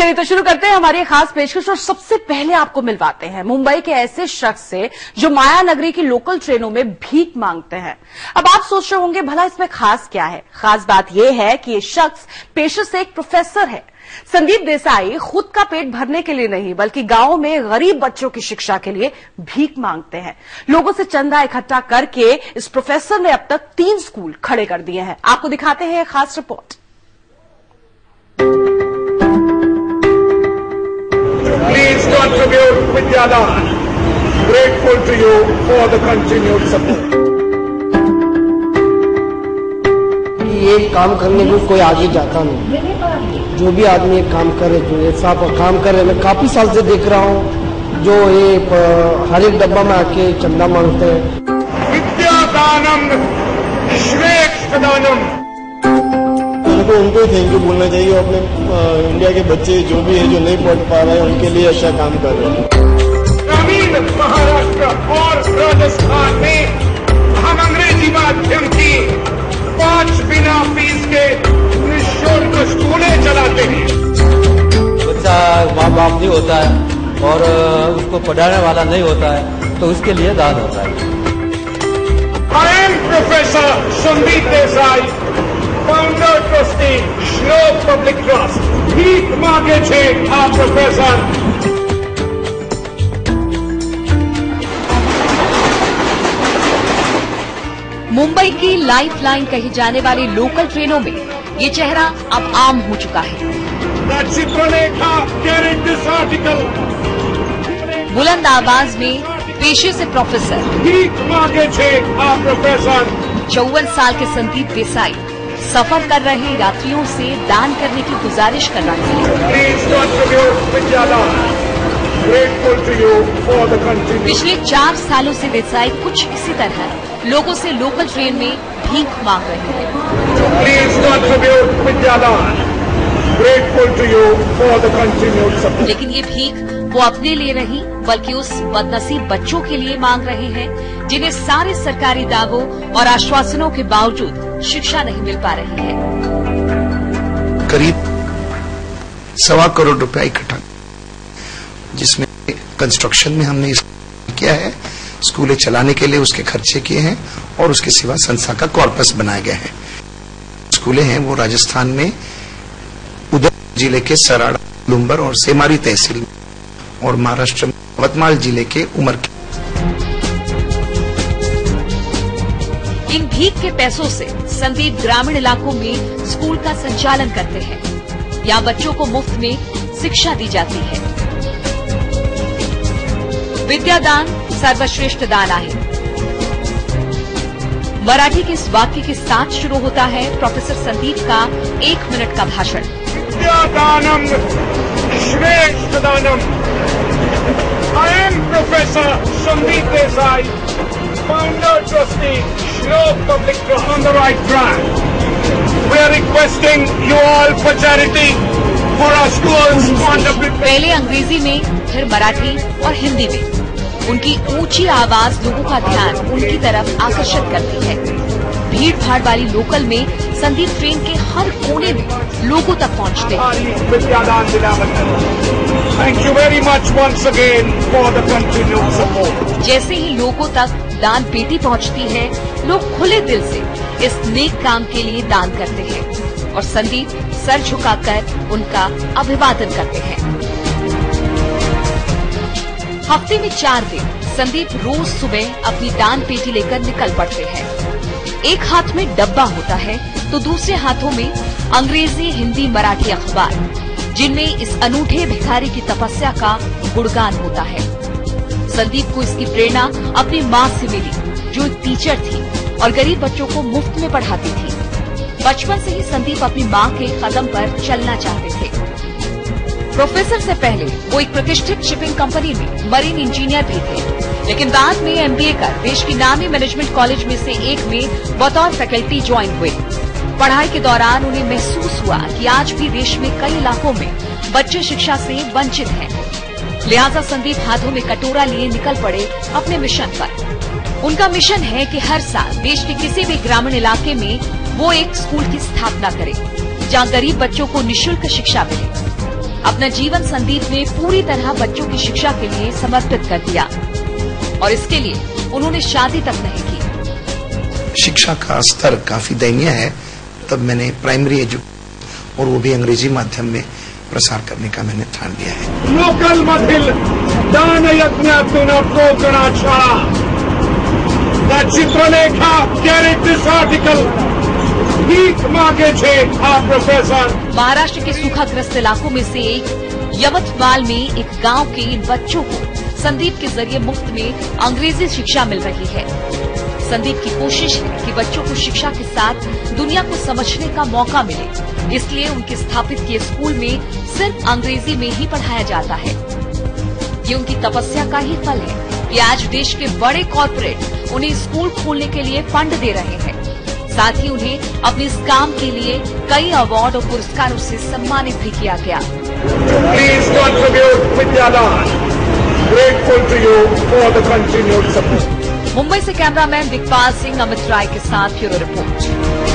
चलिए तो शुरू करते हैं हमारी खास पेशकश और सबसे पहले आपको मिलवाते हैं मुंबई के ऐसे शख्स से जो माया नगरी की लोकल ट्रेनों में भीख मांगते हैं। अब आप सोच रहे होंगे भला इसमें खास क्या है। खास बात यह है कि ये शख्स पेशे से एक प्रोफेसर है। संदीप देसाई खुद का पेट भरने के लिए नहीं बल्कि गांव में गरीब बच्चों की शिक्षा के लिए भीख मांगते हैं। लोगों से चंदा इकट्ठा करके इस प्रोफेसर ने अब तक 3 स्कूल खड़े कर दिए हैं। आपको दिखाते हैं एक खास report. Please contribute Vidyadan. Grateful to you for the continued support. ये काम करने को कोई आगे जाता नहीं। जो भी आदमी एक काम करे, जो ये साफ काम करे, मैं काफी साल से देख रहा हूँ जो ये हर एक डब्बा में आके चंदा मांगते हैं। विद्यादानम श्रेष्ठ दानम। उनको थैंक यू बोलना चाहिए। अपने इंडिया के बच्चे जो भी है जो नहीं पढ़ पा रहे हैं उनके लिए अच्छा काम कर रहे हैं। ग्रामीण महाराष्ट्र और राजस्थान में हम अंग्रेजी माध्यम की 5 बिना फीस के निःशुल्क स्कूलें चलाते हैं। बच्चा माँ बाप नहीं होता है और उसको पढ़ाने वाला नहीं होता है तो उसके लिए दान होता है। I am Professor Sandeep Desai, founder trustee श्लोक पब्लिक ट्रस्ट। भीख मांगे छे आ प्रोफेसर। मुंबई की लाइफलाइन कही जाने वाली लोकल ट्रेनों में ये चेहरा अब आम हो चुका है। Chitralekha curate this article. बुलंद आवाज में पेशे से प्रोफेसर। भीख मांगे छे आ प्रोफेसर। 54 साल के संदीप देसाई सफर कर रहे यात्रियों से दान करने की गुजारिश कर रहे हैं। पिछले 4 सालों से देसाई कुछ इसी तरह लोगों से लोकल ट्रेन में भीख मांग रहे हैं। लेकिन ये भीख वो अपने लिए नहीं बल्कि उस बदनसीब बच्चों के लिए मांग रहे हैं जिन्हें सारे सरकारी दावों और आश्वासनों के बावजूद शिक्षा नहीं मिल पा रही है। करीब 1.25 करोड़ रुपया इकट्ठा, जिसमें कंस्ट्रक्शन में हमने किया है, स्कूलें चलाने के लिए उसके खर्चे किए हैं और उसके सिवा संस्था का कॉर्पस बनाए गए हैं। स्कूलें हैं वो राजस्थान में उदय जिले के सराड़ा, लुम्बर और सेमारी तहसील में, और महाराष्ट्र में यवतमाल जिले के उमर के। इन भीख के पैसों से संदीप ग्रामीण इलाकों में स्कूल का संचालन करते हैं। यहाँ बच्चों को मुफ्त में शिक्षा दी जाती है। विद्यादान सर्वश्रेष्ठ दान आहे। मराठी के इस वाक्य के साथ शुरू होता है प्रोफेसर संदीप का 1 मिनट का भाषण। विद्यादानम श्रेष्ठ दानम। I am Professor Sandeep Desai, founder trustee Shlok Public Trust, on the right track. We are requesting you all for charity for our schools on the पहले अंग्रेजी में फिर मराठी और हिंदी में उनकी ऊंची आवाज लोगों का ध्यान उनकी तरफ आकर्षित करती है। भीड़ भाड़ वाली लोकल में संदीप ट्रेन के हर कोने में लोगों तक पहुंचते हैं। Thank you very much once again for the continued support. जैसे ही लोगों तक दान पेटी पहुंचती है, लोग खुले दिल से इस नेक काम के लिए दान करते हैं और संदीप सर झुकाकर उनका अभिवादन करते हैं। हफ्ते में 4 दिन संदीप रोज सुबह अपनी दान पेटी लेकर निकल पड़ते हैं। एक हाथ में डब्बा होता है तो दूसरे हाथों में अंग्रेजी, हिंदी, मराठी अखबार, जिनमें इस अनूठे भिखारी की तपस्या का गुणगान होता है। संदीप को इसकी प्रेरणा अपनी माँ से मिली जो एक टीचर थी और गरीब बच्चों को मुफ्त में पढ़ाती थी। बचपन से ही संदीप अपनी माँ के कदम पर चलना चाहते थे। प्रोफेसर से पहले वो एक प्रतिष्ठित शिपिंग कंपनी में मरीन इंजीनियर भी थे, लेकिन बाद में MBA कर देश की नामी मैनेजमेंट कॉलेज में से एक में बतौर फैकल्टी ज्वाइन हुए। पढ़ाई के दौरान उन्हें महसूस हुआ कि आज भी देश में कई इलाकों में बच्चे शिक्षा से वंचित हैं। लिहाजा संदीप हाथों में कटोरा लिए निकल पड़े अपने मिशन पर। उनका मिशन है कि हर साल देश के किसी भी ग्रामीण इलाके में वो एक स्कूल की स्थापना करें जहां गरीब बच्चों को निःशुल्क शिक्षा मिले। अपना जीवन संदीप ने पूरी तरह बच्चों की शिक्षा के लिए समर्पित कर दिया और इसके लिए उन्होंने शादी तक नहीं की। शिक्षा का स्तर काफी दयनीय है, तब मैंने प्राइमरी एजुकेशन और वो भी अंग्रेजी माध्यम में प्रसार करने का मैंने ठान लिया है। लोकल मथिल दान यज्ञातून प्रोगणाचा चित्रलेखा कैरेक्टर्स आर्टिकल भीख मांगे छे प्रोफेसर। महाराष्ट्र के सूखाग्रस्त इलाकों में से एक यवतमाल में एक गांव के इन बच्चों को संदीप के जरिए मुफ्त में अंग्रेजी शिक्षा मिल रही है। संदीप की कोशिश है कि बच्चों को शिक्षा के साथ दुनिया को समझने का मौका मिले, इसलिए उनके स्थापित किए स्कूल में सिर्फ अंग्रेजी में ही पढ़ाया जाता है। ये उनकी तपस्या का ही फल है कि आज देश के बड़े कॉर्पोरेट उन्हें स्कूल खोलने के लिए फंड दे रहे हैं। साथ ही उन्हें अपने इस काम के लिए कई अवार्ड और पुरस्कारों से सम्मानित भी किया गया। Please contribute Vidyadaan. Grateful to you for the continued support. Mumbai से कैमरामैन दिग्पाल सिंह, अमित राय के साथ ब्यूरो रिपोर्ट।